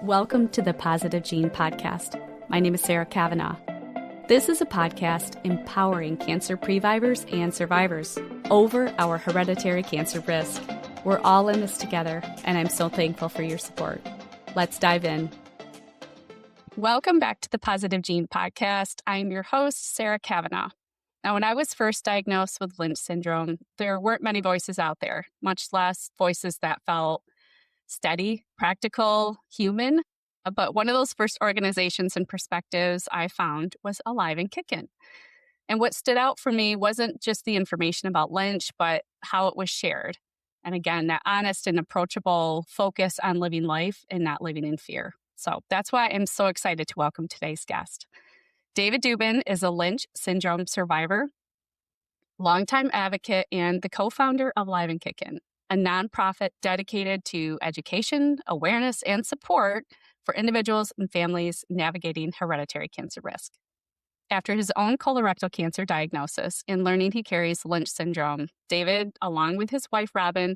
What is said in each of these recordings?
Welcome to the Positive Gene Podcast. My name is Sara Kavanaugh. This is a podcast empowering cancer previvors and survivors over our hereditary cancer risk. We're all in this together, and I'm so thankful for your support. Let's dive in. Welcome back to the Positive Gene Podcast. I'm your host, Sara Kavanaugh. Now, when I was first diagnosed with Lynch syndrome, there weren't many voices out there, much less voices that felt steady, practical, human. But one of those first organizations and perspectives I found was AliveandKick'n. And what stood out for me wasn't just the information about Lynch, but how it was shared. And again, that honest and approachable focus on living life and not living in fear. So that's why I'm so excited to welcome today's guest. David Dubin is a Lynch syndrome survivor, longtime advocate, and the co-founder of AliveandKick'n, a nonprofit dedicated to education, awareness, and support for individuals and families navigating hereditary cancer risk. After his own colorectal cancer diagnosis and learning he carries Lynch syndrome, David, along with his wife, Robin,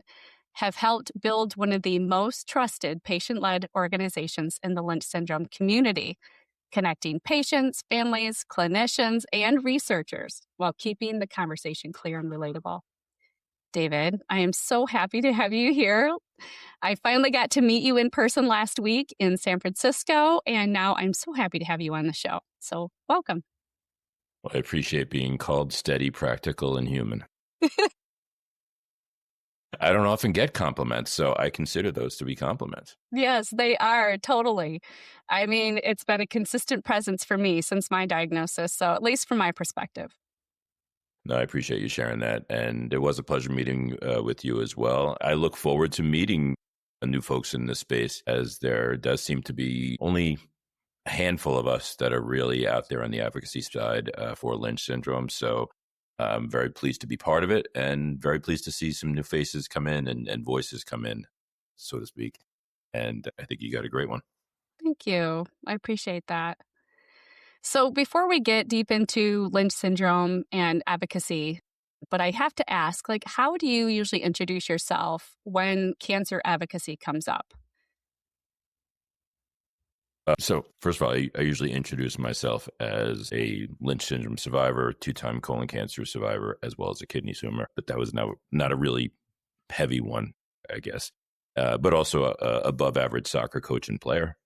have helped build one of the most trusted patient-led organizations in the Lynch syndrome community, connecting patients, families, clinicians, and researchers while keeping the conversation clear and relatable. David, I am so happy to have you here. I finally got to meet you in person last week in San Francisco, and now I'm so happy to have you on the show. So welcome. Well, I appreciate being called steady, practical, and human. I don't often get compliments, so I consider those to be compliments. Yes, they are, totally. I mean, it's been a consistent presence for me since my diagnosis, so at least from my perspective. No, I appreciate you sharing that. And it was a pleasure meeting with you as well. I look forward to meeting new folks in this space, as there does seem to be only a handful of us that are really out there on the advocacy side for Lynch syndrome. So I'm very pleased to be part of it and very pleased to see some new faces come in and voices come in, so to speak. And I think you got a great one. Thank you. I appreciate that. So before we get deep into Lynch syndrome and advocacy, but I have to ask, how do you usually introduce yourself when cancer advocacy comes up? So first of all, I usually introduce myself as a Lynch syndrome survivor, 2-time colon cancer survivor, as well as a kidney tumor. But that was not a really heavy one, I guess. But also a above average soccer coach and player.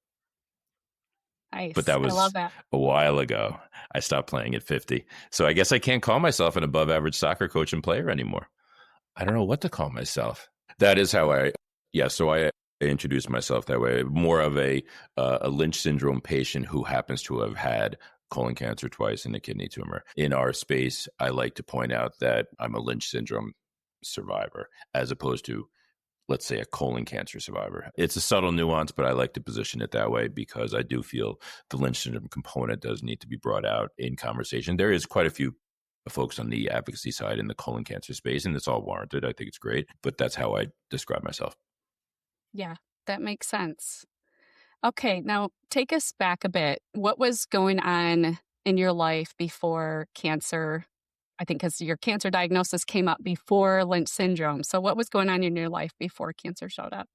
Nice. But that was I love that. a while ago. I stopped playing at 50. So I guess I can't call myself an above average soccer coach and player anymore. I don't know what to call myself. That is how I introduce myself that way. More of a Lynch syndrome patient who happens to have had colon cancer twice and a kidney tumor. In our space, I like to point out that I'm a Lynch syndrome survivor as opposed to, let's say, a colon cancer survivor. It's a subtle nuance, but I like to position it that way because I do feel the Lynch syndrome component does need to be brought out in conversation. There is quite a few folks on the advocacy side in the colon cancer space, and it's all warranted. I think it's great, but that's how I describe myself. Yeah, that makes sense. Okay, now take us back a bit. What was going on in your life before cancer? I think because your cancer diagnosis came up before Lynch syndrome. So what was going on in your life before cancer showed up?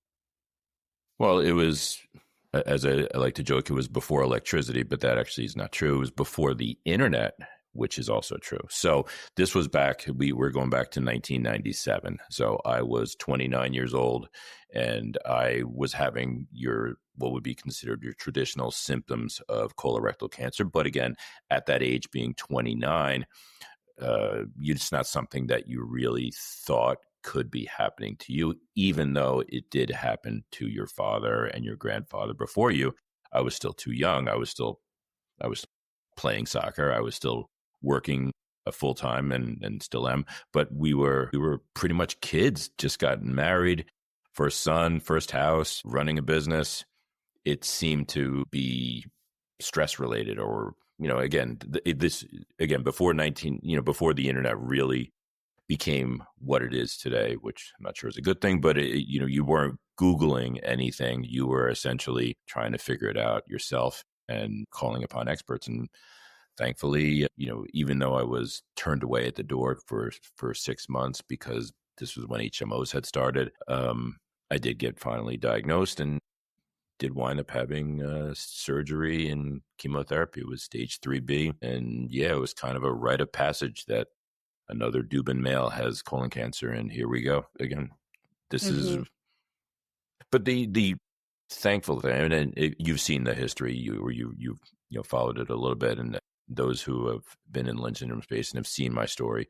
Well, it was, as I like to joke, it was before electricity, but that actually is not true. It was before the internet, which is also true. So this was we're going back to 1997. So I was 29 years old and I was having what would be considered your traditional symptoms of colorectal cancer. But again, at that age, being 29, it's not something that you really thought could be happening to you, even though it did happen to your father and your grandfather before you. I was still too young. I was playing soccer. I was still working full time and still am. But we were pretty much kids, just gotten married, first son, first house, running a business. It seemed to be stress related or before before the internet really became what it is today, which I'm not sure is a good thing, but you weren't Googling anything. You were essentially trying to figure it out yourself and calling upon experts. And thankfully, even though I was turned away at the door for 6 months because this was when HMOs had started, I did get finally diagnosed and did wind up having surgery and chemotherapy. It was stage 3B. And yeah, it was kind of a rite of passage that another Dubin male has colon cancer. And here we go again. This is, but the thankful thing, and you've seen the history, you've followed it a little bit, and those who have been in Lynch syndrome space and have seen my story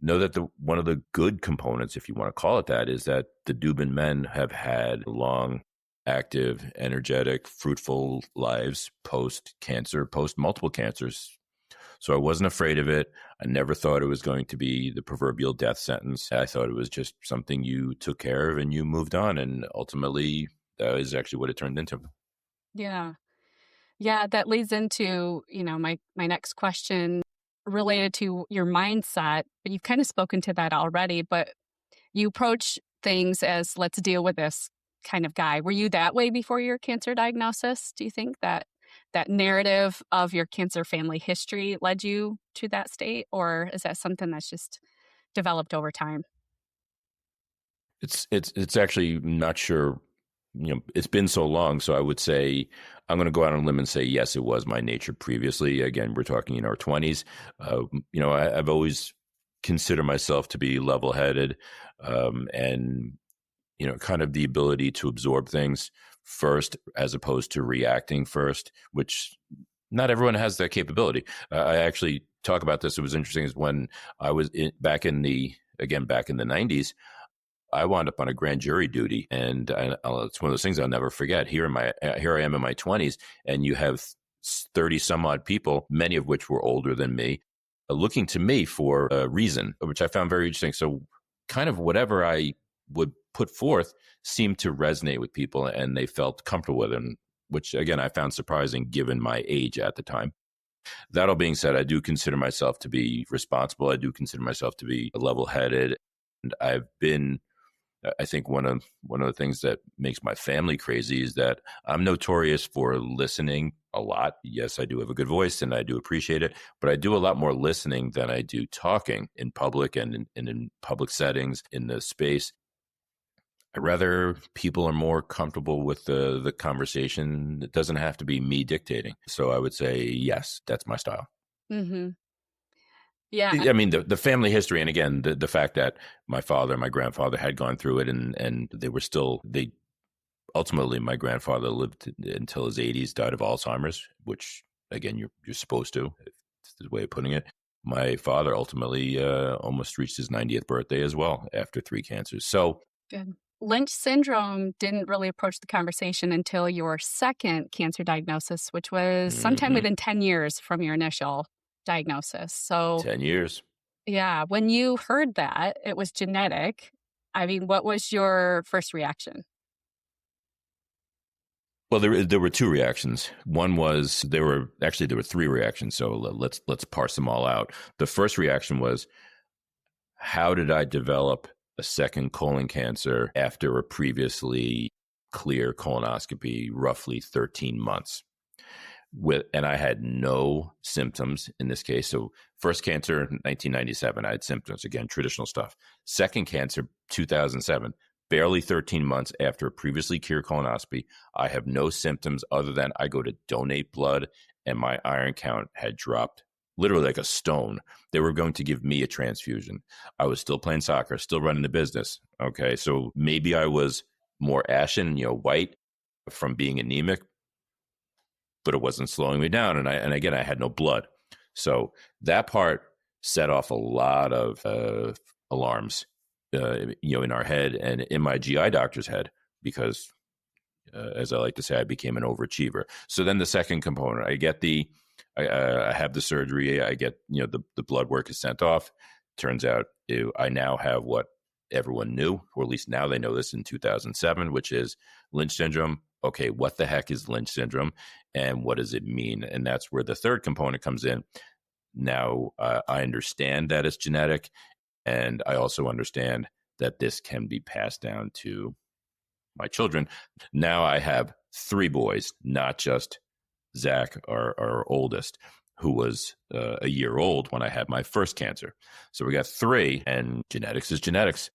know that one of the good components, if you want to call it that, is that the Dubin men have had long, active, energetic, fruitful lives post-cancer, post-multiple cancers. So I wasn't afraid of it. I never thought it was going to be the proverbial death sentence. I thought it was just something you took care of and you moved on. And ultimately, that is actually what it turned into. Yeah. Yeah, that leads into, my next question related to your mindset. But you've kind of spoken to that already, but you approach things as let's deal with this kind of guy. Were you that way before your cancer diagnosis? Do you think that narrative of your cancer family history led you to that state, or is that something that's just developed over time? It's actually not sure. It's been so long. So I would say I'm going to go out on a limb and say, yes, it was my nature previously. Again, we're talking in our 20s. I've always considered myself to be level-headed, and, kind of the ability to absorb things first as opposed to reacting first, which not everyone has that capability. I actually talk about this. It was interesting is when I was back in the 90s, I wound up on a grand jury duty, and it's one of those things I'll never forget. Here I am in my 20s, and you have 30 some odd people, many of which were older than me, looking to me for a reason, which I found very interesting. So kind of whatever I would put forth seemed to resonate with people, and they felt comfortable with it, which again, I found surprising given my age at the time. That all being said, I do consider myself to be responsible. I do consider myself to be level-headed, and I think one of the things that makes my family crazy is that I'm notorious for listening a lot. Yes, I do have a good voice and I do appreciate it, but I do a lot more listening than I do talking in public and in public settings in the space. I'd rather people are more comfortable with the conversation. It doesn't have to be me dictating. So I would say, yes, that's my style. Mm-hmm. Yeah. I mean, the family history, and again, the fact that my father and my grandfather had gone through it, and they ultimately, my grandfather lived until his 80s, died of Alzheimer's, which again, you're supposed to. It's the way of putting it. My father ultimately almost reached his 90th birthday as well after 3 cancers. So Good. Lynch syndrome didn't really approach the conversation until your second cancer diagnosis, which was sometime within 10 years from your initial diagnosis. So 10 years. Yeah, when you heard that it was genetic, I mean, what was your first reaction? Well, there were 2 reactions. One was there were 3 reactions. So let's parse them all out. The first reaction was, how did I develop a second colon cancer after a previously clear colonoscopy, roughly 13 months? And I had no symptoms in this case. So first cancer, 1997, I had symptoms. Again, traditional stuff. Second cancer, 2007, barely 13 months after a previously cured colonoscopy. I have no symptoms other than I go to donate blood and my iron count had dropped literally like a stone. They were going to give me a transfusion. I was still playing soccer, still running the business. Okay. So maybe I was more ashen, white from being anemic, but it wasn't slowing me down. And again, I had no blood. So that part set off a lot of alarms, in our head and in my GI doctor's head, because as I like to say, I became an overachiever. So then the second component, I have the surgery. I get, the blood work is sent off. Turns out I now have what everyone knew, or at least now they know this in 2007, which is Lynch syndrome. Okay, what the heck is Lynch syndrome and what does it mean? And that's where the third component comes in. Now, I understand that it's genetic, and I also understand that this can be passed down to my children. Now I have 3 boys, not just Zach, our oldest, who was a year old when I had my first cancer. So we got 3, and genetics is genetics.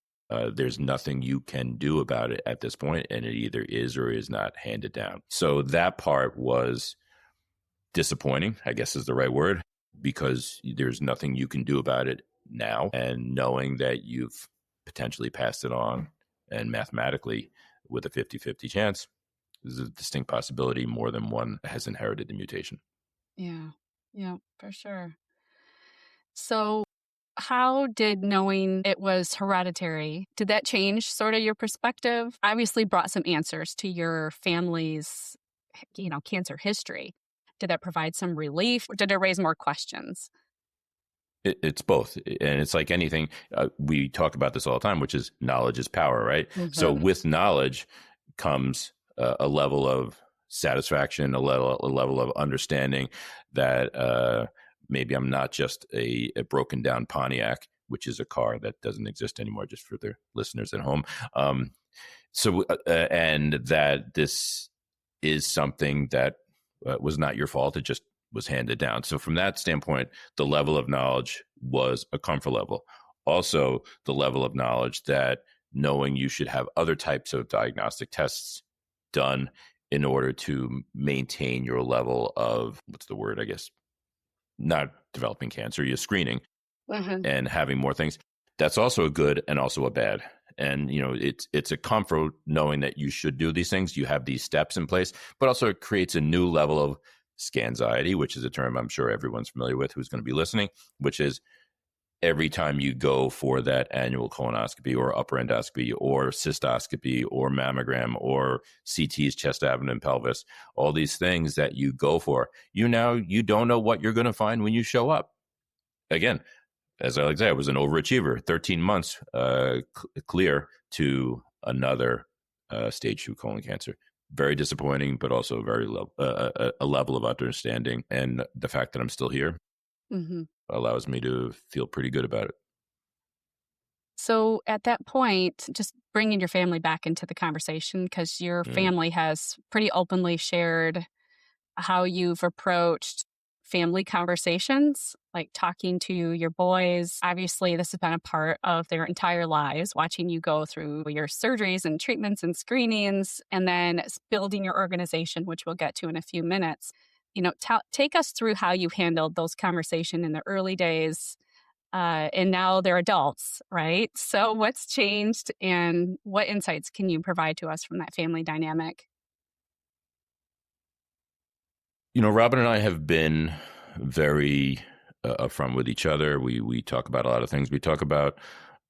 There's nothing you can do about it at this point, and it either is or is not handed down. So that part was disappointing, I guess is the right word, because there's nothing you can do about it now. And knowing that you've potentially passed it on, and mathematically with a 50-50 chance, there's a distinct possibility more than one has inherited the mutation. Yeah. Yeah, for sure. So how did knowing it was hereditary, did that change sort of your perspective? Obviously brought some answers to your family's, cancer history. Did that provide some relief? Or did it raise more questions? It's both. And it's like anything, we talk about this all the time, which is knowledge is power, right? So Mhm. with knowledge comes a level of satisfaction, a level of understanding that maybe I'm not just a broken down Pontiac, which is a car that doesn't exist anymore, just for the listeners at home. And that this is something that was not your fault. It just was handed down. So from that standpoint, the level of knowledge was a comfort level. Also, the level of knowledge that knowing you should have other types of diagnostic tests done in order to maintain your level of, what's the word, I guess, not developing cancer, you're screening Mhm. and having more things. That's also a good and also a bad. And it's a comfort knowing that you should do these things. You have these steps in place, but also it creates a new level of scanxiety, which is a term I'm sure everyone's familiar with who's going to be listening, which is every time you go for that annual colonoscopy or upper endoscopy or cystoscopy or mammogram or CTs, chest, abdomen, pelvis, all these things that you go for, you don't know what you're going to find when you show up. Again, as I like to say, I was an overachiever, 13 months clear to another stage 2 colon cancer. Very disappointing, but also a level of understanding. And the fact that I'm still here Mhm. allows me to feel pretty good about it. So at that point, just bringing your family back into the conversation, because your Mm. family has pretty openly shared how you've approached family conversations, like talking to your boys. Obviously, this has been a part of their entire lives, watching you go through your surgeries and treatments and screenings, and then building your organization, which we'll get to in a few minutes. Take us through how you handled those conversations in the early days. And now they're adults, right? So, what's changed and what insights can you provide to us from that family dynamic? Robin and I have been very upfront with each other. We talk about a lot of things. We talk about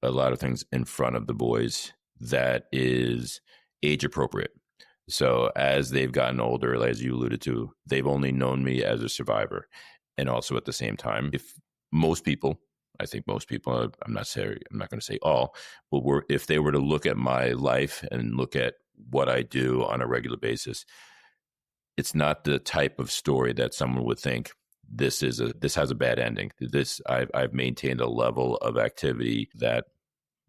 a lot of things in front of the boys that is age appropriate. So as they've gotten older, as you alluded to, they've only known me as a survivor. And also at the same time, I think most people, I'm not going to say all, but if they were to look at my life and look at what I do on a regular basis, it's not the type of story that someone would think this has a bad ending. I've maintained a level of activity that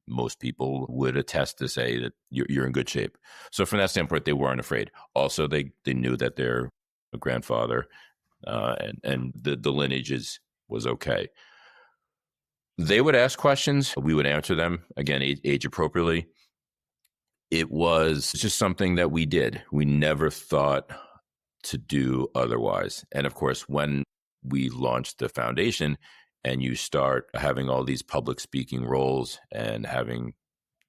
most people would attest to say that you're in good shape. So from that standpoint, they weren't afraid. Also, they knew that their grandfather and the lineage was okay. They would ask questions. We would answer them, again, age appropriately. It was just something that we did. We never thought to do otherwise. And of course, when we launched the foundation and you start having all these public speaking roles and having,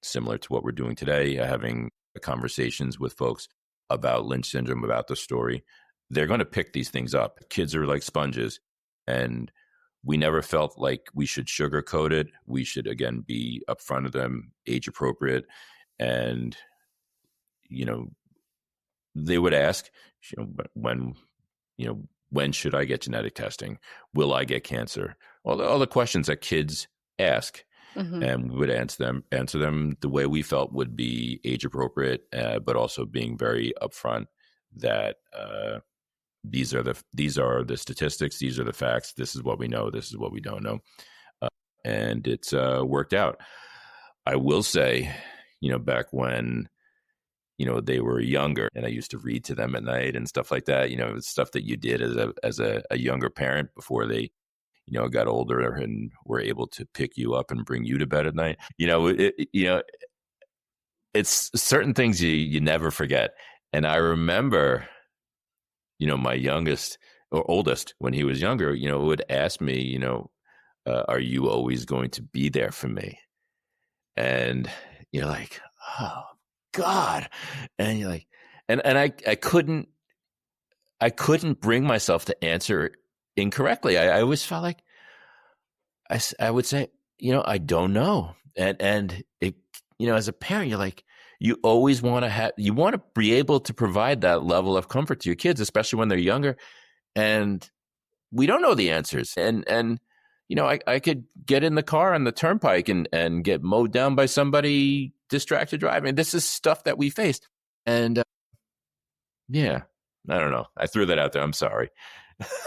similar to what we're doing today, having conversations with folks about Lynch syndrome, about the story, they're going to pick these things up. Kids are like sponges. And we never felt like we should sugarcoat it. We should, again, be upfront of them, age appropriate. And, they would ask, when when should I get genetic testing? Will I get cancer? All the questions that kids ask, Hmm. and we would answer them the way we felt would be age appropriate, but also being very upfront that these are the statistics, these are the facts. This is what we know. This is what we don't know, and it's worked out. I will say, back when they were younger and I used to read to them at night and stuff like that, stuff that you did as a younger parent before they got older and were able to pick you up and bring you to bed at night. It's certain things you never forget. And I remember, my youngest or oldest, when he was younger, would ask me, are you always going to be there for me? And you're like, oh God. And you're like, and I couldn't bring myself to answer incorrectly. I always felt like I would say, I don't know. And it, as a parent, you're like, you always want to be able to provide that level of comfort to your kids, especially when they're younger. And we don't know the answers. And I could get in the car on the turnpike and get mowed down by somebody distracted driving. This is stuff that we faced. And yeah, I don't know. I threw that out there. I'm sorry.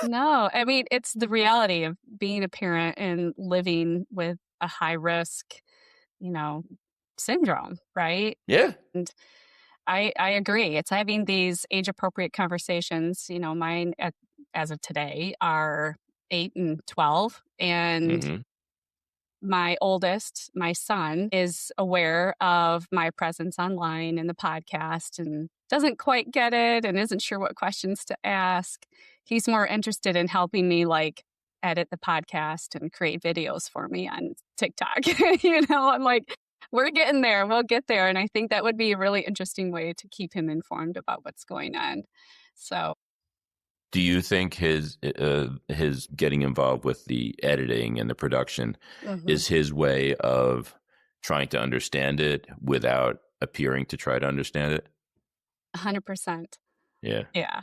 No, I mean, it's the reality of being a parent and living with a high risk, syndrome, right? Yeah. And I agree. It's having these age appropriate conversations. Mine as of today are 8 and 12. And Mm-hmm. my oldest, my son, is aware of my presence online and the podcast and doesn't quite get it and isn't sure what questions to ask. He's more interested in helping me edit the podcast and create videos for me on TikTok. I'm like, we're getting there. We'll get there. And I think that would be a really interesting way to keep him informed about what's going on. So, do you think his getting involved with the editing and the production is his way of trying to understand it without appearing to try to understand it? 100%. Yeah. Yeah.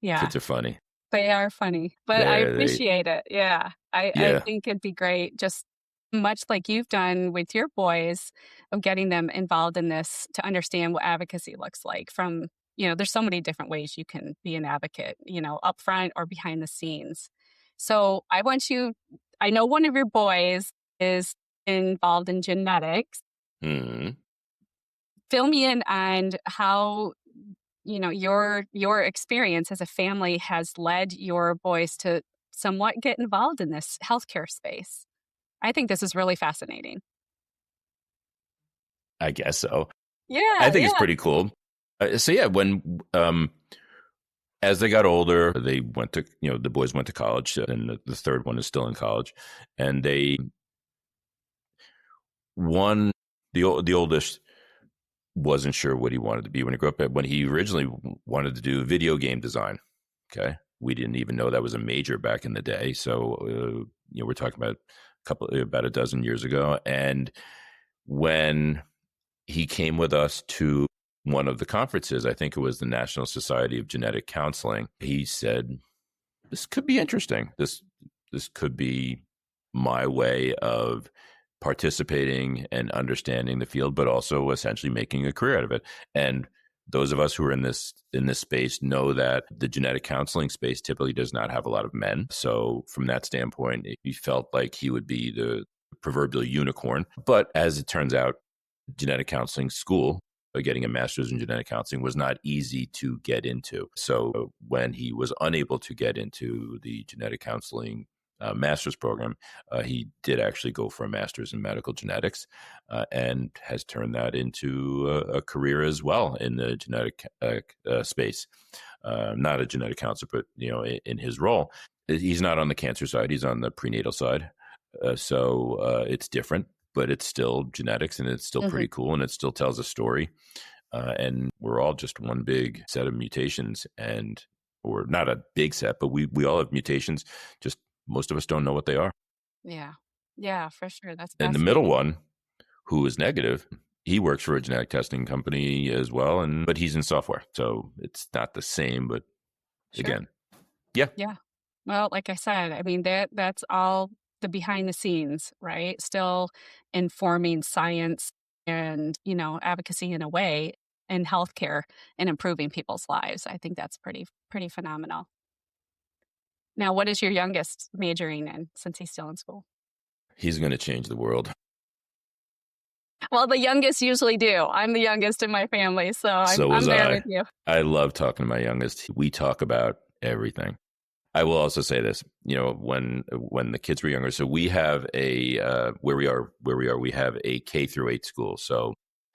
Yeah. Kids are funny. They are funny, but I appreciate it. Yeah. I think it'd be great, just much like you've done with your boys, of getting them involved in this to understand what advocacy looks like from, there's so many different ways you can be an advocate, up front or behind the scenes. So I know one of your boys is involved in genetics. Mm-hmm. Fill me in on how your experience as a family has led your boys to somewhat get involved in this healthcare space. I think this is really fascinating. I guess so. Yeah, I think it's pretty cool. When as they got older, they went to the boys went to college, and the third one is still in college, and the oldest wasn't sure what he wanted to be when he grew up. When he originally wanted to do video game design, okay, we didn't even know that was a major back in the day. So we're talking about about a dozen years ago, and when he came with us to one of the conferences, I think it was the National Society of Genetic Counseling, he said, "This could be interesting. This could be my way of participating and understanding the field, but also essentially making a career out of it." And those of us who are in this space know that the genetic counseling space typically does not have a lot of men. So from that standpoint, he felt like he would be the proverbial unicorn. But as it turns out, genetic counseling school, getting a master's in genetic counseling, was not easy to get into. So when he was unable to get into the genetic counseling master's program, he did actually go for a master's in medical genetics, and has turned that into a career as well in the genetic space. Not a genetic counselor, but in his role, he's not on the cancer side; he's on the prenatal side. So it's different, but it's still genetics, and it's still pretty cool, and it still tells a story. And we're all just one big set of mutations, or not a big set, but we all have mutations. Just most of us don't know what they are. Yeah, for sure. That's and the middle one, who is negative, he works for a genetic testing company as well, but he's in software, so it's not the same. But again, yeah. Well, like I said, I mean that's all the behind the scenes, right? Still informing science and advocacy in a way in healthcare and improving people's lives. I think that's pretty phenomenal. Now, what is your youngest majoring in, since he's still in school? He's going to change the world. Well, the youngest usually do. I'm the youngest in my family, so I'm there with you. I love talking to my youngest. We talk about everything. I will also say this, when the kids were younger, so we have where we are, we have a K through 8 school. So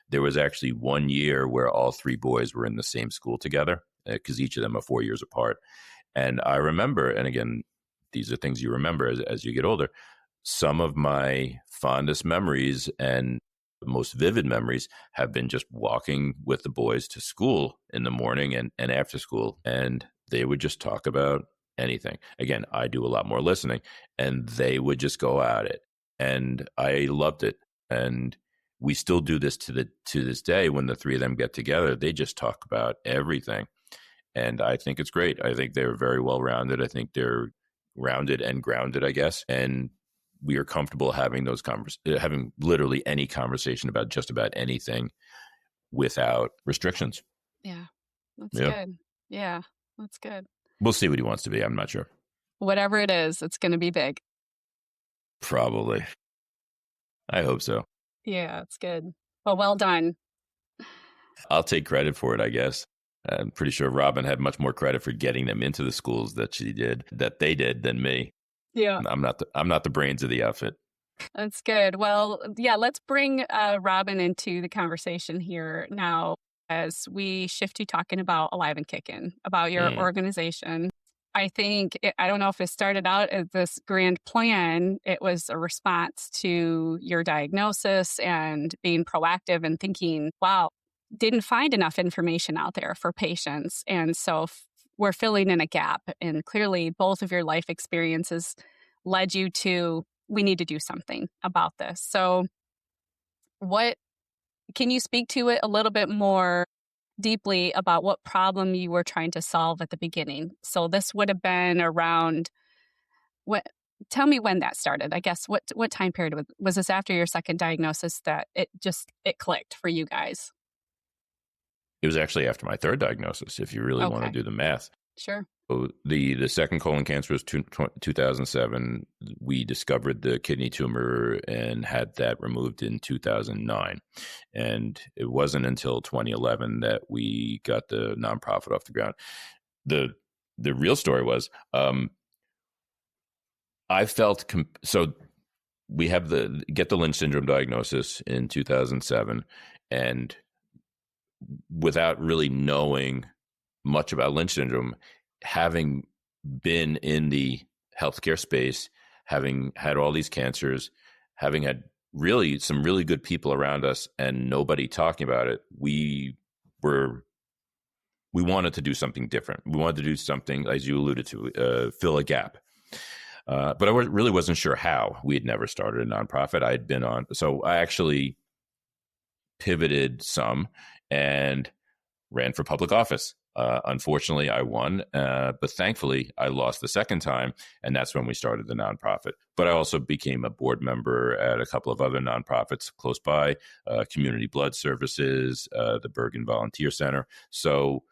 there was actually 1 year where all 3 boys were in the same school together because each of them are 4 years apart. And I remember, and again, these are things you remember as you get older, some of my fondest memories and most vivid memories have been just walking with the boys to school in the morning and after school. And they would just talk about anything. Again, I do a lot more listening, and they would just go at it. And I loved it. And we still do this to this day. When the 3 of them get together, they just talk about everything. And I think it's great. I think they're very well rounded. I think they're rounded and grounded, I guess. And we are comfortable having having literally any conversation about just about anything without restrictions. Yeah, that's good. Yeah, that's good. We'll see what he wants to be. I'm not sure. Whatever it is, it's going to be big. Probably. I hope so. Yeah, it's good. Well done. I'll take credit for it, I guess. I'm pretty sure Robin had much more credit for getting them into the schools that they did than me. Yeah. I'm not the brains of the outfit. That's good. Well, yeah, let's bring Robin into the conversation here now as we shift to talking about AliveandKick'n, about your organization. I think, I don't know if it started out as this grand plan. It was a response to your diagnosis and being proactive and thinking, wow, didn't find enough information out there for patients. And so we're filling in a gap. And clearly, both of your life experiences led you to, we need to do something about this. So can you speak to it a little bit more deeply about what problem you were trying to solve at the beginning? So this would have been around tell me when that started. I guess what time period was this after your second diagnosis that it clicked for you guys? It was actually after my third diagnosis, if you really want to do the math. Sure. So the second colon cancer was 2007. We discovered the kidney tumor and had that removed in 2009. And it wasn't until 2011 that we got the nonprofit off the ground. The real story was I felt so we have get the Lynch syndrome diagnosis in 2007, and without really knowing much about Lynch syndrome, having been in the healthcare space, having had all these cancers, having had some really good people around us and nobody talking about it, we wanted to do something different. We wanted to do something, as you alluded to, fill a gap. But I really wasn't sure how. We had never started a nonprofit. So I actually pivoted some and ran for public office. Unfortunately, I won, but thankfully, I lost the second time, and that's when we started the nonprofit. But I also became a board member at a couple of other nonprofits close by, Community Blood Services, the Bergen Volunteer Center. So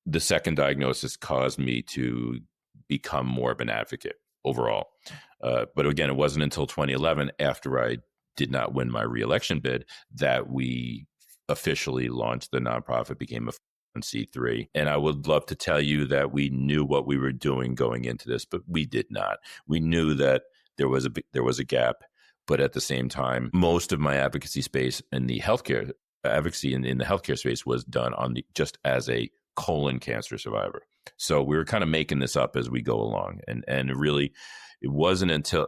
the second diagnosis caused me to become more of an advocate overall. But again, it wasn't until 2011, after I did not win my reelection bid, that we officially launched the nonprofit, became a C3. And I would love to tell you that we knew what we were doing going into this, but we did not. We knew that there was a gap, but at the same time, most of my advocacy space in the healthcare advocacy in the healthcare space was done just as a colon cancer survivor. So we were kind of making this up as we go along, and really, it wasn't until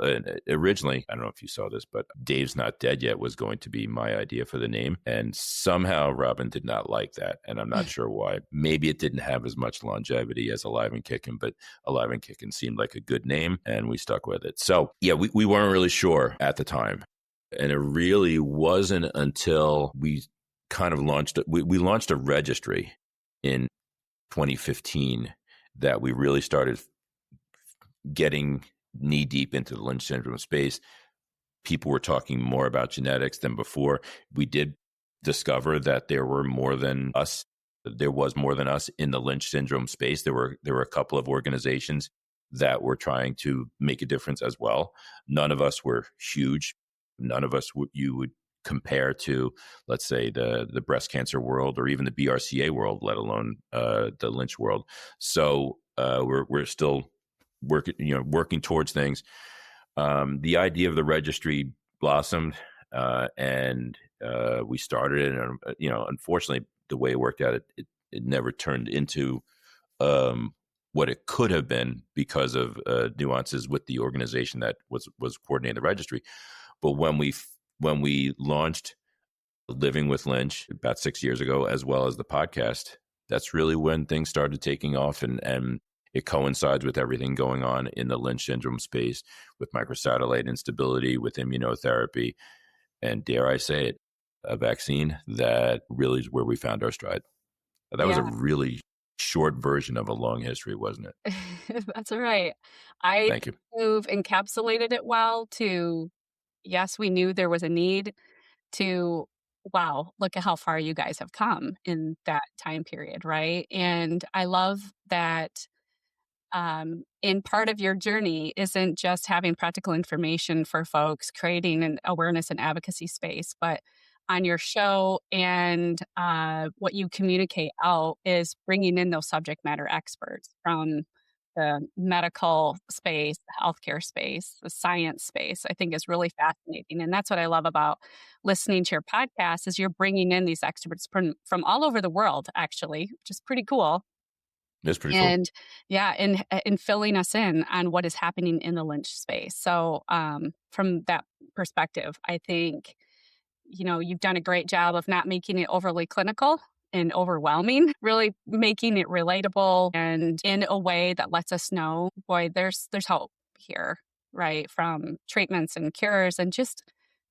originally, I don't know if you saw this, but Dave's Not Dead Yet was going to be my idea for the name. And somehow Robin did not like that. And I'm not sure why. Maybe it didn't have as much longevity as AliveandKick'n, but AliveandKick'n seemed like a good name and we stuck with it. So yeah, we weren't really sure at the time. And it really wasn't until we kind of we launched a registry in 2015 that we really started getting knee deep into the Lynch syndrome space. People were talking more about genetics than before. We did discover that there was more than us in the Lynch syndrome space. There were a couple of organizations that were trying to make a difference as well. None of us were huge. None of us you would compare to, let's say, the breast cancer world or even the BRCA world, let alone the Lynch world. So We're still working towards things. The idea of the registry blossomed, and we started it. And unfortunately, the way it worked out, it never turned into what it could have been because of nuances with the organization that was coordinating the registry. But when we launched Living with Lynch about 6 years ago, as well as the podcast, that's really when things started taking off, and it coincides with everything going on in the Lynch syndrome space with microsatellite instability, with immunotherapy, and dare I say it, a vaccine that really is where we found our stride. That was a really short version of a long history, wasn't it? That's right. I Thank you. You've encapsulated it well to, yes, we knew there was a need, to, wow, look at how far you guys have come in that time period, right? And I love that in part of your journey isn't just having practical information for folks, creating an awareness and advocacy space, but on your show and what you communicate out is bringing in those subject matter experts from the medical space, the healthcare space, the science space. I think is really fascinating, and that's what I love about listening to your podcast is you're bringing in these experts from all over the world, actually, which is pretty cool. That's pretty cool. And yeah, and filling us in on what is happening in the Lynch space. So from that perspective, I think, you've done a great job of not making it overly clinical and overwhelming, really making it relatable and in a way that lets us know, boy, there's hope here, right? From treatments and cures, and just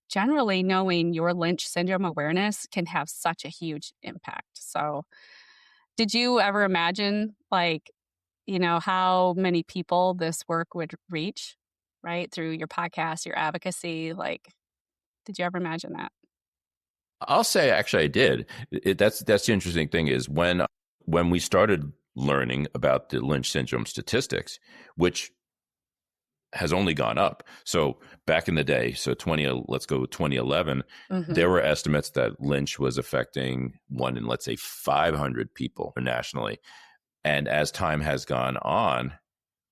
generally knowing your Lynch syndrome awareness can have such a huge impact. So did you ever imagine, how many people this work would reach, right? Through your podcast, your advocacy? Did you ever imagine that? I'll say, actually, I did. That's the interesting thing is when we started learning about the Lynch syndrome statistics, which has only gone up. So back in the day, let's go 2011, there were estimates that Lynch was affecting 1 in, let's say, 500 people nationally. And as time has gone on,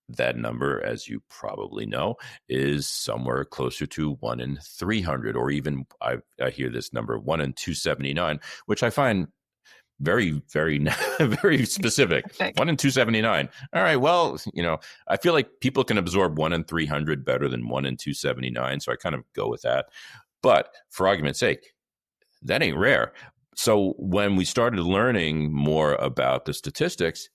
that number, as you probably know, is somewhere closer to 1 in 300, or even I hear this number 1 in 279, which I find very, very, very specific. 1 in 279. All right. Well, I feel like people can absorb 1 in 300 better than 1 in 279. So I kind of go with that. But for argument's sake, that ain't rare. So when we started learning more about the statistics,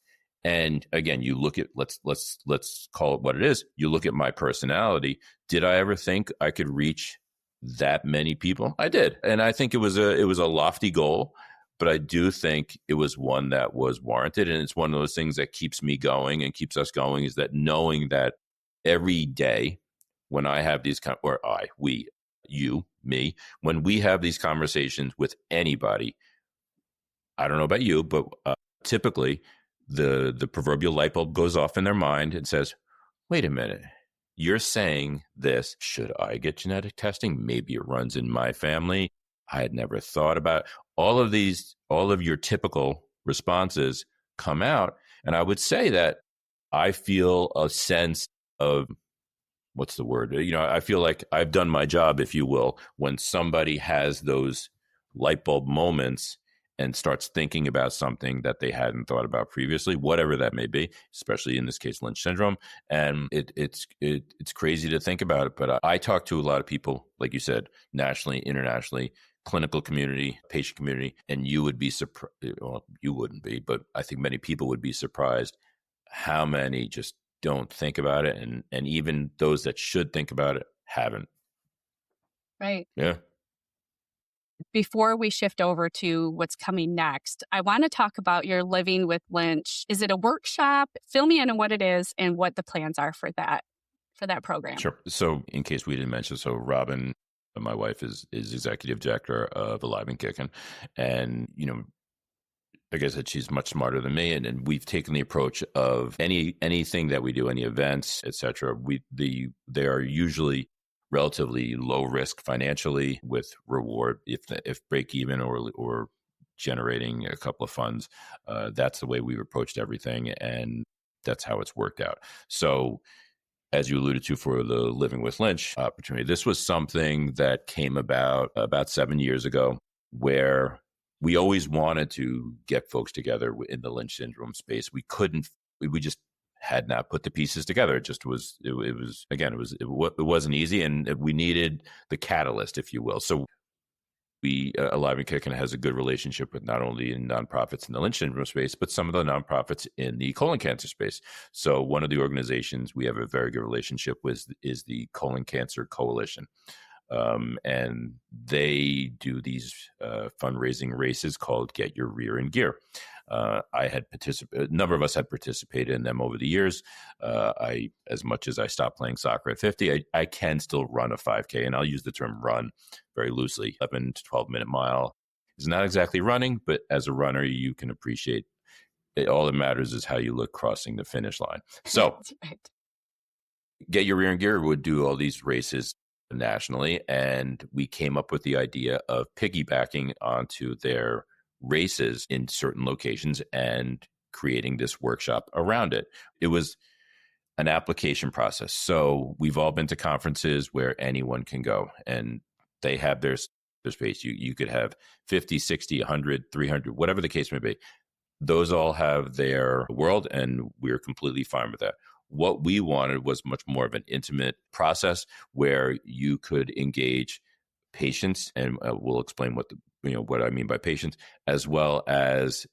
and again, you look at let's call it what it is. You look at my personality. Did I ever think I could reach that many people? I did, and I think it was a lofty goal, but I do think it was one that was warranted, and it's one of those things that keeps me going and keeps us going. Is that knowing that every day when I have these me, when we have these conversations with anybody, I don't know about you, but typically the proverbial light bulb goes off in their mind and says, wait a minute, you're saying this. Should I get genetic testing? Maybe it runs in my family. I had never thought about it. All of your typical responses come out. And I would say that I feel a sense of, what's the word? I feel like I've done my job, if you will, when somebody has those light bulb moments and starts thinking about something that they hadn't thought about previously, whatever that may be, especially in this case, Lynch syndrome. And it's crazy to think about it. But I talk to a lot of people, like you said, nationally, internationally, clinical community, patient community, and you would be surprised. Well, you wouldn't be, but I think many people would be surprised how many just don't think about it. And even those that should think about it haven't. Right. Yeah. Before we shift over to what's coming next, I want to talk about your Living with Lynch. Is it a workshop? Fill me in on what it is and what the plans are for that program. Sure. So in case we didn't mention, so Robin, my wife, is executive director of AliveandKick'n. And, like I said, she's much smarter than me. And we've taken the approach of anything that we do, any events, et cetera, they are usually relatively low risk financially with reward if break even or generating a couple of funds. That's the way we've approached everything. And that's how it's worked out. So as you alluded to for the Living with Lynch opportunity, this was something that came about 7 years ago, where we always wanted to get folks together in the Lynch syndrome space. We just had not put the pieces together. It just was, it was, again, it wasn't easy, and we needed the catalyst, if you will. So AliveandKick'n has a good relationship with not only nonprofits in the Lynch syndrome space, but some of the nonprofits in the colon cancer space. So one of the organizations we have a very good relationship with is the Colon Cancer Coalition. And they do these fundraising races called Get Your Rear in Gear. A number of us had participated in them over the years. As much as I stopped playing soccer at 50, I can still run a 5K, and I'll use the term run very loosely. 11 to 12-minute mile is not exactly running, but as a runner, you can appreciate it. All that matters is how you look crossing the finish line. So right. Get Your Rear in Gear would do all these races nationally, and we came up with the idea of piggybacking onto their races in certain locations and creating this workshop around it. It was an application process. So we've all been to conferences where anyone can go, and they have their space. You could have 50, 60, 100, 300, whatever the case may be. Those all have their world, and we're completely fine with that. What we wanted was much more of an intimate process where you could engage patients, and we'll explain what I mean by patients, as well as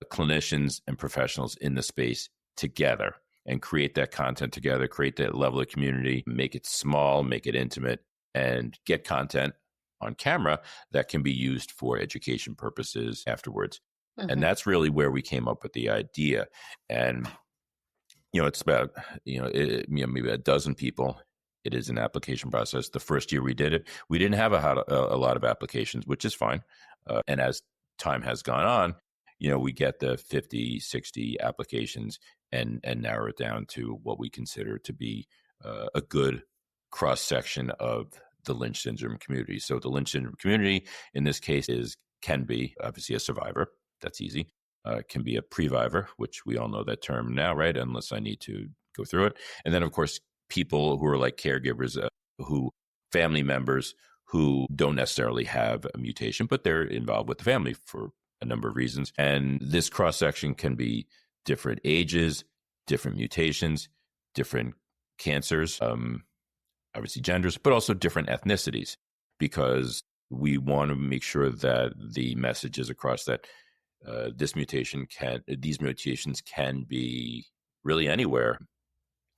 clinicians and professionals in the space together, and create that content together, create that level of community, make it small, make it intimate, and get content on camera that can be used for education purposes afterwards. Mm-hmm. And that's really where we came up with the idea. And it's about maybe a dozen people. It is an application process. The first year we did it, we didn't have a lot of applications, which is fine. And as time has gone on, we get the 50, 60 applications and narrow it down to what we consider to be a good cross-section of the Lynch syndrome community. So the Lynch syndrome community in this case can be obviously a survivor. That's easy. Can be a previvor, which we all know that term now, right? Unless I need to go through it. And then, of course, people who are like caregivers, family members who don't necessarily have a mutation, but they're involved with the family for a number of reasons. And this cross-section can be different ages, different mutations, different cancers, obviously genders, but also different ethnicities, because we want to make sure that the message is across that these mutations can be really anywhere.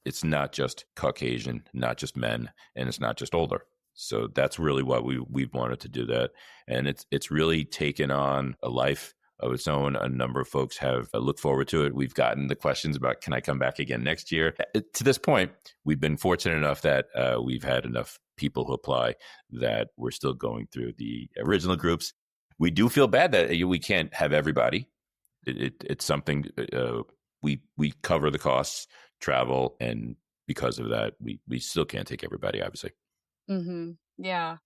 It's not just Caucasian, not just men, and it's not just older. So that's really why we've wanted to do that. And it's really taken on a life of its own. A number of folks have looked forward to it. We've gotten the questions about, can I come back again next year? To this point, we've been fortunate enough that we've had enough people who apply that we're still going through the original groups. We do feel bad that we can't have everybody. It's something we cover the costs, travel, and because of that, we still can't take everybody, obviously. Mm-hmm. Yeah.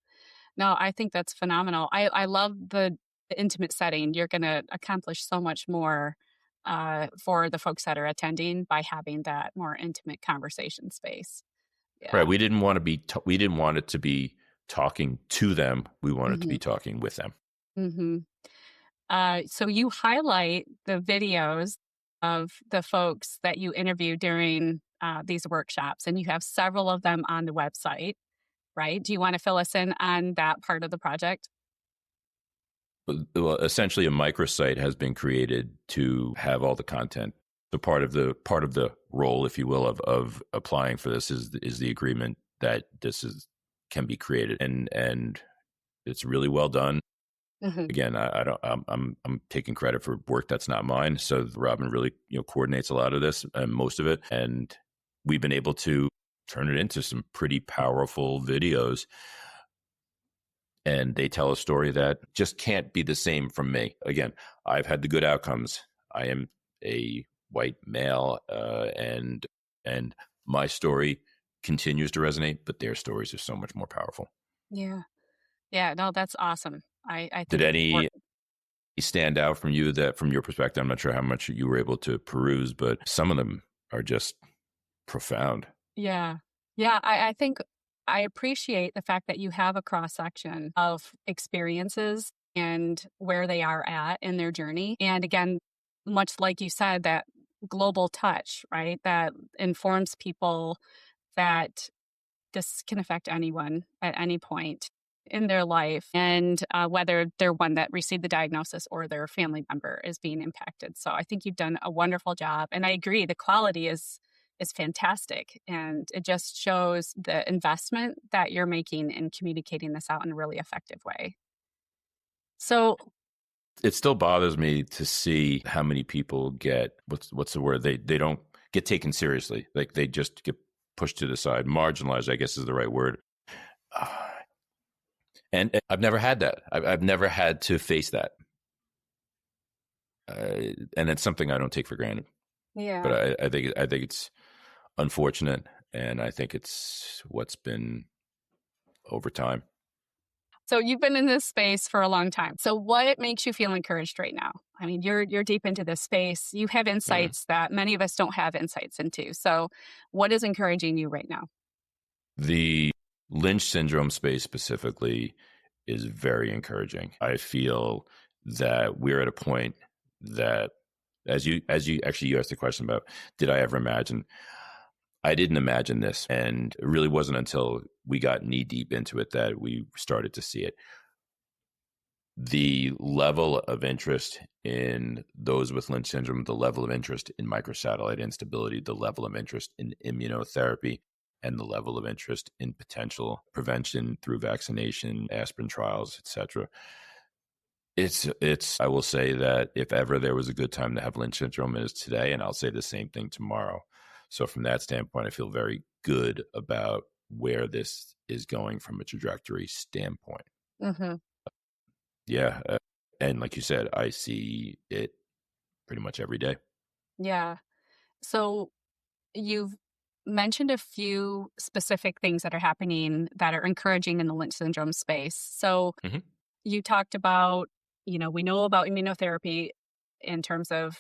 No, I think that's phenomenal. I love the intimate setting. You're going to accomplish so much more for the folks that are attending by having that more intimate conversation space. Yeah. Right. We didn't want it to be talking to them. We wanted to be talking with them. Mm-hmm. So you highlight the videos of the folks that you interview during these workshops, and you have several of them on the website, right? Do you want to fill us in on that part of the project? Well, essentially, a microsite has been created to have all the content. So part of the role, if you will, of applying for this is the agreement that can be created, and it's really well done. Mm-hmm. Again, I'm taking credit for work that's not mine. So Robin really coordinates a lot of this and most of it, and we've been able to turn it into some pretty powerful videos. And they tell a story that just can't be the same from me. Again, I've had the good outcomes. I am a white male, and my story continues to resonate, but their stories are so much more powerful. Yeah. Yeah, no, that's awesome. I think did any stand out from you, that from your perspective? I'm not sure how much you were able to peruse, but some of them are just profound. Yeah. Yeah. I think I appreciate the fact that you have a cross section of experiences and where they are at in their journey. And again, much like you said, that global touch, right? That informs people that this can affect anyone at any point in their life, and whether they're one that received the diagnosis or their family member is being impacted. So I think you've done a wonderful job, and I agree the quality is fantastic, and it just shows the investment that you're making in communicating this out in a really effective way. So It still bothers me to see how many people get what's the word, they don't get taken seriously, like they just get pushed to the side, marginalized, I guess is the right word. And I've never had that. I've never had to face that. And it's something I don't take for granted. yeah. But I think it's unfortunate, and I think it's what's been over time. So you've been in this space for a long time. So what makes you feel encouraged right now? I mean, you're deep into this space. You have insights that many of us don't have insights into. So what is encouraging you right now? The Lynch syndrome space specifically is very encouraging. I feel that we're at a point that, as you actually you asked the question about, did I ever imagine? I didn't imagine this, and it really wasn't until we got knee deep into it that we started to see it. The level of interest in those with Lynch syndrome, the level of interest in microsatellite instability, the level of interest in immunotherapy, and the level of interest in potential prevention through vaccination, aspirin trials, etc. It's I will say that if ever there was a good time to have Lynch syndrome, it is today, and I'll say the same thing tomorrow. So from that standpoint, I feel very good about where this is going from a trajectory standpoint. Mm-hmm. Yeah. And like you said, I see it pretty much every day. Yeah. So you've mentioned a few specific things that are happening that are encouraging in the Lynch syndrome space. So Mhm. you talked about, we know about immunotherapy in terms of,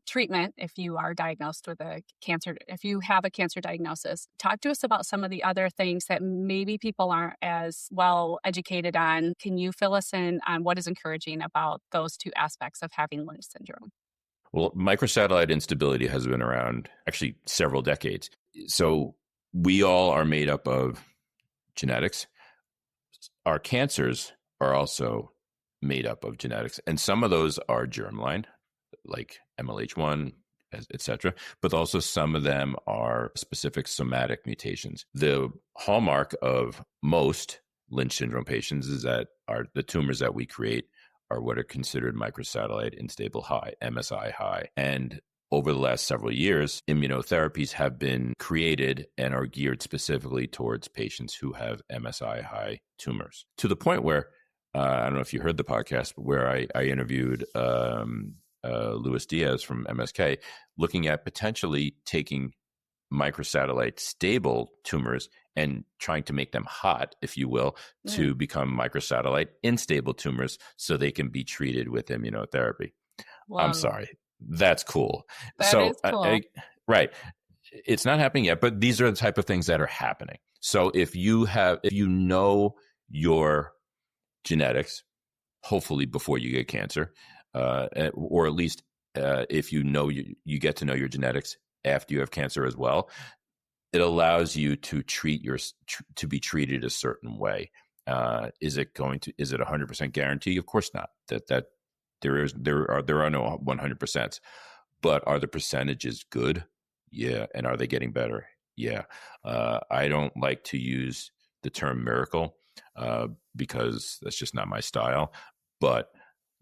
treatment if you are diagnosed with a cancer, if you have a cancer diagnosis. Talk to us about some of the other things that maybe people aren't as well educated on. Can you fill us in on what is encouraging about those two aspects of having Lynch syndrome? Well, microsatellite instability has been around actually several decades. So we all are made up of genetics. Our cancers are also made up of genetics, and some of those are germline, like MLH1, etc. But also some of them are specific somatic mutations. The hallmark of most Lynch syndrome patients is that the tumors that we create are what are considered microsatellite instable high, MSI high. And over the last several years, immunotherapies have been created and are geared specifically towards patients who have MSI high tumors, to the point where I don't know if you heard the podcast, but where I interviewed Luis Diaz from MSK, looking at potentially taking microsatellite stable tumors and trying to make them hot, if you will, to become microsatellite unstable tumors so they can be treated with immunotherapy. Wow. I'm sorry. That's cool. That is cool. Right. It's not happening yet, but these are the type of things that are happening. So if you know your genetics, hopefully before you get cancer, or at least if you get to know your genetics after you have cancer as well, it allows you to to be treated a certain way. Is it 100% guarantee? Of course not. That there are no 100%, but are the percentages good? Yeah. And are they getting better? Yeah. I don't like to use the term miracle because that's just not my style. But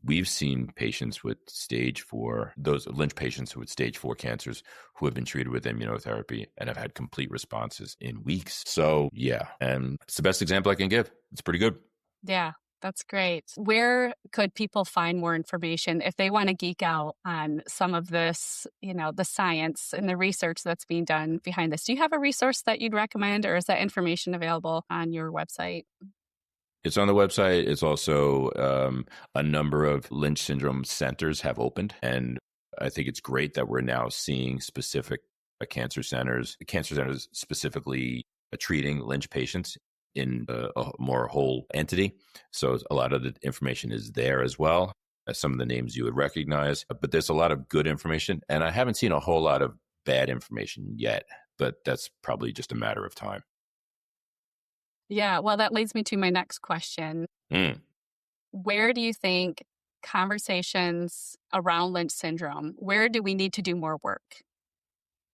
we've seen patients with stage 4, those Lynch patients with stage 4 cancers who have been treated with immunotherapy and have had complete responses in weeks. So yeah, and it's the best example I can give. It's pretty good. Yeah, that's great. Where could people find more information if they want to geek out on some of this, the science and the research that's being done behind this? Do you have a resource that you'd recommend, or is that information available on your website? It's on the website. It's also a number of Lynch syndrome centers have opened. And I think it's great that we're now seeing specific cancer centers specifically treating Lynch patients in a more whole entity. So a lot of the information is there as well. Some of the names you would recognize, but there's a lot of good information. And I haven't seen a whole lot of bad information yet, but that's probably just a matter of time. Yeah, well, that leads me to my next question. Where do you think conversations around Lynch syndrome, where do we need to do more work?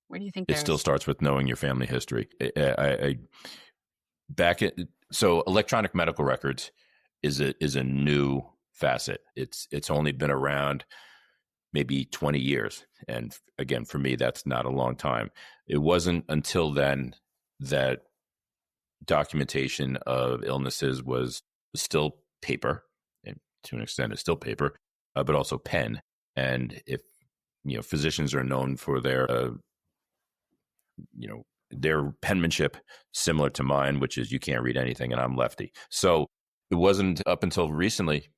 Where do you think it still starts with knowing your family history? So electronic medical records is a new facet. It's only been around maybe 20 years. And again, for me, that's not a long time. It wasn't until then that documentation of illnesses was still paper, and to an extent it's still paper, but also pen. And if, physicians are known for their penmanship similar to mine, which is you can't read anything and I'm lefty. So it wasn't up until recently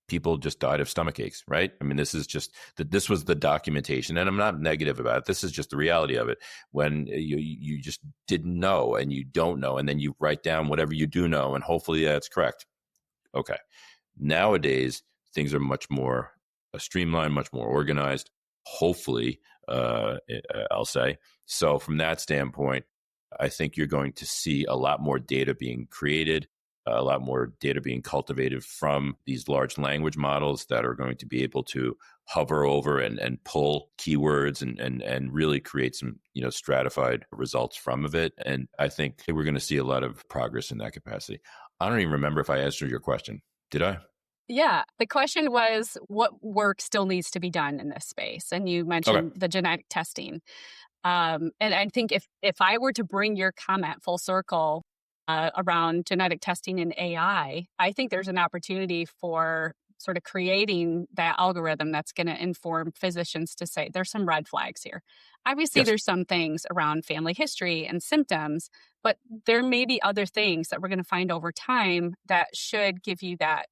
people just died of stomach aches, right? I mean, this was the documentation, and I'm not negative about it. This is just the reality of it. When you just didn't know and you don't know, and then you write down whatever you do know, and hopefully that's correct. Okay. Nowadays, things are much more streamlined, much more organized, hopefully, I'll say. So from that standpoint, I think you're going to see a lot more data being created, a lot more data being cultivated from these large language models that are going to be able to hover over and pull keywords and really create some, stratified results from it. And I think we're going to see a lot of progress in that capacity. I don't even remember if I answered your question. Did I? Yeah. The question was, what work still needs to be done in this space? And you mentioned the genetic testing. And I think if I were to bring your comment full circle around genetic testing and AI, I think there's an opportunity for sort of creating that algorithm that's going to inform physicians to say, there's some red flags here. Obviously, There's some things around family history and symptoms, but there may be other things that we're going to find over time that should give you that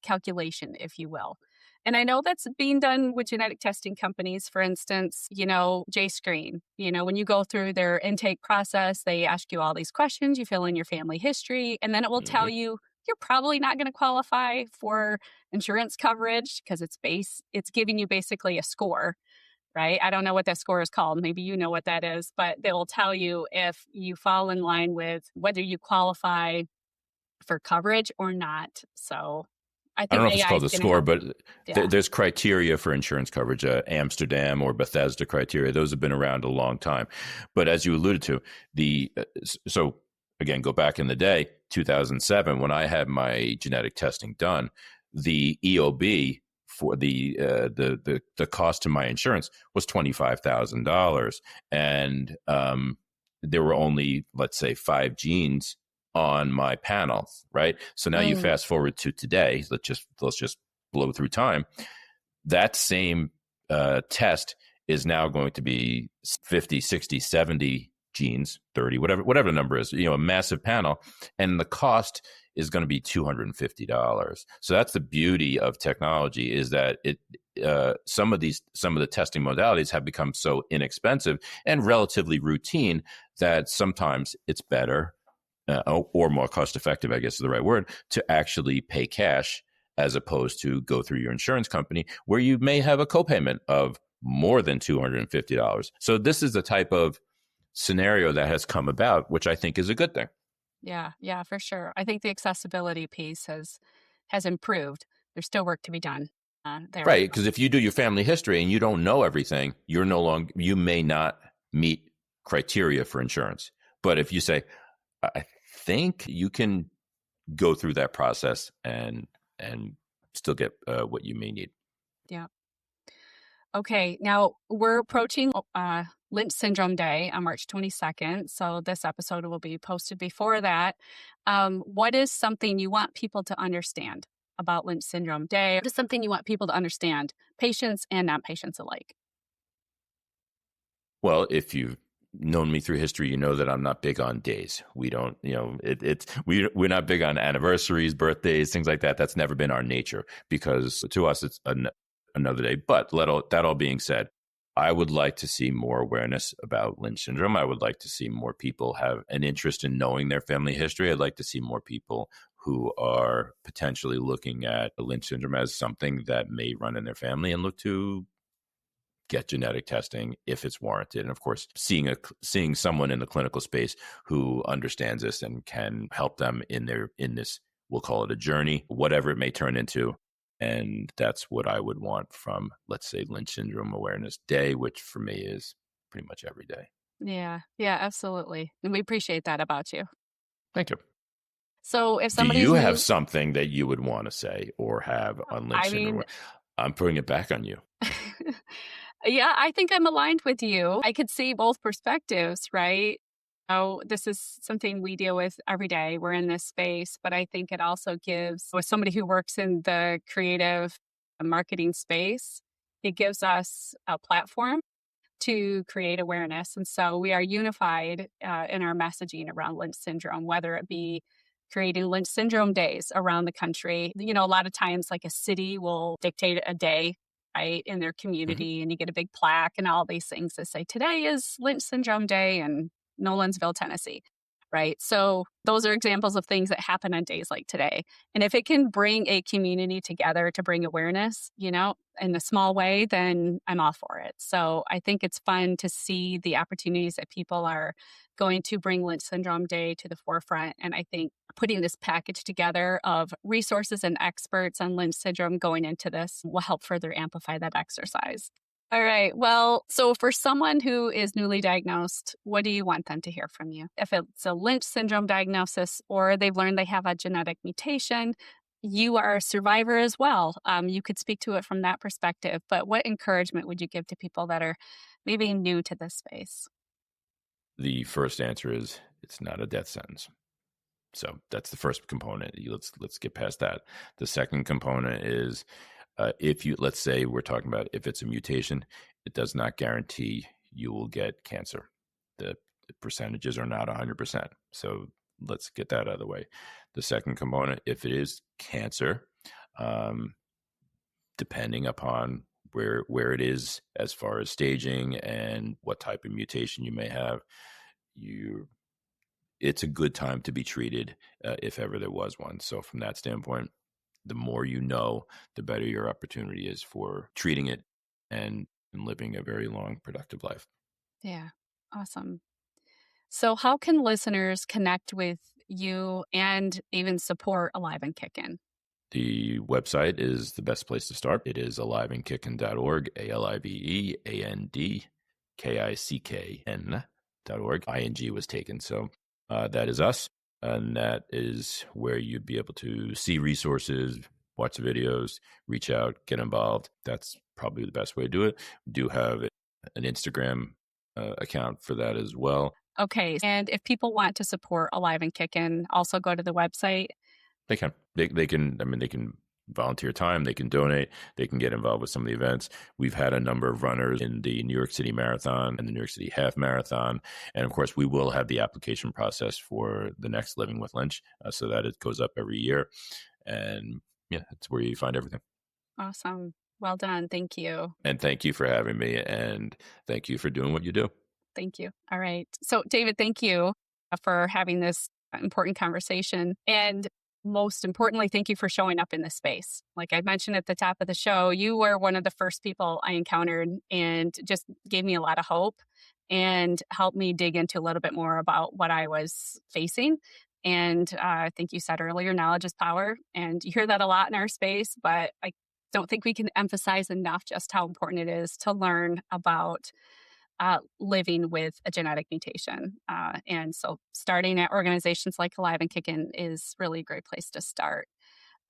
calculation, if you will. And I know that's being done with genetic testing companies. For instance, JScreen, when you go through their intake process, they ask you all these questions, you fill in your family history, and then it will tell you you're probably not going to qualify for insurance coverage because it's giving you basically a score, right? I don't know what that score is called. Maybe you know what that is, but they will tell you if you fall in line with whether you qualify for coverage or not. So I don't know if it's called a score, but there's criteria for insurance coverage, Amsterdam or Bethesda criteria. Those have been around a long time. But as you alluded to, so again, go back in the day, 2007, when I had my genetic testing done, the EOB for the cost to my insurance was $25,000, and there were only, let's say, 5 genes on my panel, right? So now you fast forward to today. Let's just blow through time. That same test is now going to be 50, 60, 70 genes, 30, whatever the number is, a massive panel. And the cost is going to be $250. So that's the beauty of technology, is that some of the testing modalities have become so inexpensive and relatively routine that sometimes it's better or more cost effective, I guess is the right word, to actually pay cash as opposed to go through your insurance company, where you may have a copayment of more than $250. So this is the type of scenario that has come about, which I think is a good thing. Yeah, for sure. I think the accessibility piece has improved. There's still work to be done there. Right, because if you do your family history and you don't know everything, you may not meet criteria for insurance. But if you say, I think you can go through that process and still get what you may need. Yeah. Okay. Now we're approaching Lynch Syndrome Day on March 22nd. So this episode will be posted before that. What is something you want people to understand about Lynch Syndrome Day? What is something you want people to understand, patients and non-patients alike? Well, if you've known me through history, you know that I'm not big on days. We don't, we're not big on anniversaries, birthdays, things like that. That's never been our nature, because to us, it's another day. But that all being said, I would like to see more awareness about Lynch syndrome. I would like to see more people have an interest in knowing their family history. I'd like to see more people who are potentially looking at Lynch syndrome as something that may run in their family and look to get genetic testing if it's warranted. And of course, seeing someone in the clinical space who understands this and can help them in this, we'll call it a journey, whatever it may turn into. And that's what I would want from, let's say, Lynch Syndrome Awareness Day, which for me is pretty much every day. Yeah, yeah, absolutely. And we appreciate that about you. Thank you. So if Do somebody's you have new, something that you would want to say or have on Lynch I Syndrome? mean, I'm putting it back on you. yeah, I think I'm aligned with you. I could see both perspectives, right? Oh, this is something we deal with every day. We're in this space, but I think it also gives, with somebody who works in the creative marketing space, it gives us a platform to create awareness. And so we are unified in our messaging around Lynch syndrome, whether it be creating Lynch syndrome days around the country. You know, a lot of times, like a city will dictate a day, right, in their community, and you get a big plaque and all these things that say, today is Lynch syndrome day in Nolensville, Tennessee. Right. So those are examples of things that happen on days like today. And if it can bring a community together to bring awareness, you know, in a small way, then I'm all for it. So I think it's fun to see the opportunities that people are going to bring Lynch Syndrome Day to the forefront. And I think putting this package together of resources and experts on Lynch syndrome going into this will help further amplify that exercise. All right. Well, so for someone who is newly diagnosed, what do you want them to hear from you? If it's a Lynch syndrome diagnosis or they've learned they have a genetic mutation, you are a survivor as well. You could speak to it from that perspective. But what encouragement would you give to people that are maybe new to this space? The first answer is it's not a death sentence. So that's the first component. Let's get past that. The second component is let's say we're talking about if it's a mutation, it does not guarantee you will get cancer. The percentages are not 100%. So let's get that out of the way. The second component, if it is cancer, depending upon where it is as far as staging and what type of mutation you may have, it's a good time to be treated if ever there was one. So from that standpoint, the more you know, the better your opportunity is for treating it and living a very long, productive life. Yeah. Awesome. So how can listeners connect with you and even support Alive and Kick'n? The website is the best place to start. It is AliveandKick'n.org, AliveandKick'n.org. ING was taken. So that is us. And that is where you'd be able to see resources, watch the videos, reach out, get involved. That's probably the best way to do it. We do have an Instagram account for that as well. Okay. And if people want to support Alive and Kick'n, also go to the website. They can. They can. I mean, they can volunteer time. They can donate. They can get involved with some of the events. We've had a number of runners in the New York City Marathon and the New York City Half Marathon, and of course, we will have the application process for the next Living with Lynch, so that it goes up every year. And yeah, that's where you find everything. Awesome. Well done. Thank you. And thank you for having me, and thank you for doing what you do. Thank you. All right. So, David, thank you for having this important conversation. And most importantly, thank you for showing up in this space. Like I mentioned at the top of the show, you were one of the first people I encountered and just gave me a lot of hope and helped me dig into a little bit more about what I was facing. And I think you said earlier, knowledge is power. And you hear that a lot in our space, but I don't think we can emphasize enough just how important it is to learn about living with a genetic mutation. And so starting at organizations like Alive and Kick'n is really a great place to start.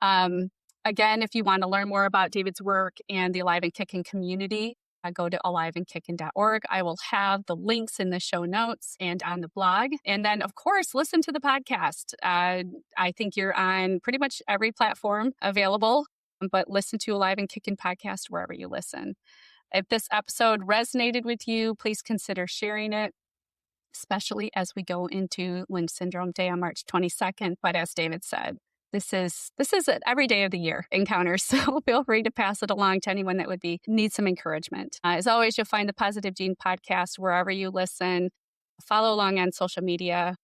Again, if you want to learn more about David's work and the Alive and Kick'n community, go to AliveandKick'n.org. I will have the links in the show notes and on the blog. And then, of course, listen to the podcast. I think you're on pretty much every platform available, but listen to Alive and Kick'n podcast wherever you listen. If this episode resonated with you, please consider sharing it, especially as we go into Lynch Syndrome Day on March 22nd. But as David said, This is an every day of the year encounter, so feel free to pass it along to anyone that need some encouragement. As always, you'll find the Positive Gene podcast wherever you listen. Follow along on social media,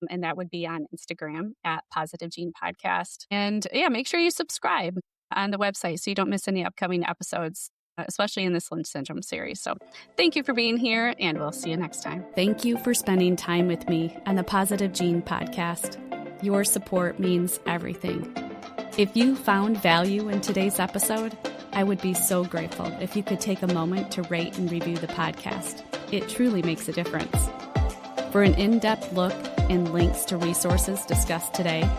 and that would be on Instagram at Positive Gene Podcast. And make sure you subscribe on the website so you don't miss any upcoming episodes, especially in this Lynch Syndrome series. So thank you for being here, and we'll see you next time. Thank you for spending time with me on the Positive Gene Podcast. Your support means everything. If you found value in today's episode, I would be so grateful if you could take a moment to rate and review the podcast. It truly makes a difference. For an in-depth look and links to resources discussed today,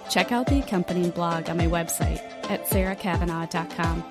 check out the accompanying blog on my website at sarakavanaugh.com.